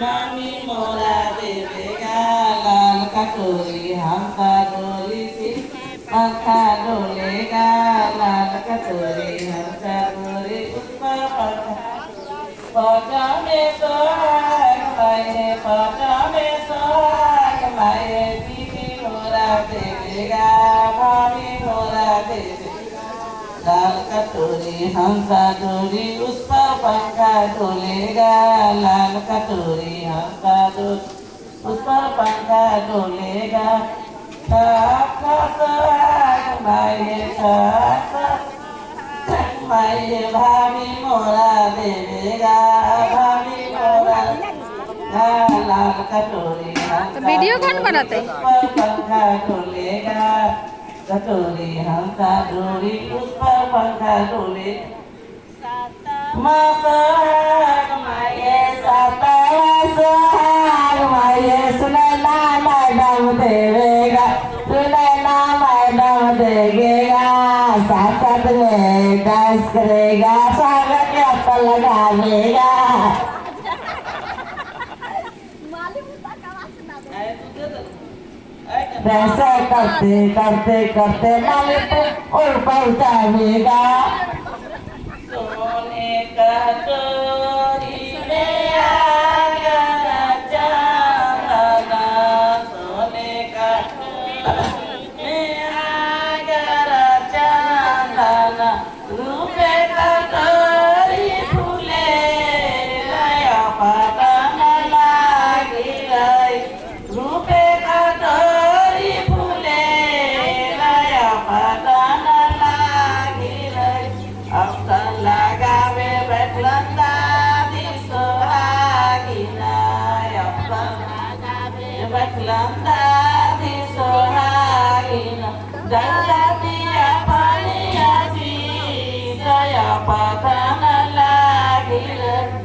Mami mola debe galal katuri hamsa doli si Maka dole galal katuri hamsa doli uspa pada pada me sohag maye pada me sohag maye bibi mola debe galal mami mola debe लाल कटोरी हंसा डोरी उस पर पंखा डोलेगा लाल कटोरी हंसा डोरी उस पर पंखा डोलेगा माये भाभी मोरा देवेगा भाभी मोरा लाल कटोरी वीडियो कौन बनाते हैं? पंखा डोलेगा कटोरी हंसा डोरी उस पर पंखा डोले सुहाग माये सुनैना मैडम देवेगा सुनैना मैडम देवेगा साथ साथ में डांस करेगा स्वागत के अप्पा लगावेगा वैसे करते करते करते नाले पे और पहुंचावेगा सोने का चोरी में आया चांदना सोने का चोरी में आया चांदना रूपे का चोरी फूले नया पता न लागी रही रूपे का चोरी फूले नया पता न लागी रही अब तक लगावे बैठलंदा दी सोहागिना अब तक लगावे बैठलंदा दी सोहागिना डल्ला दिया पानी आसी दया पता न लागी रही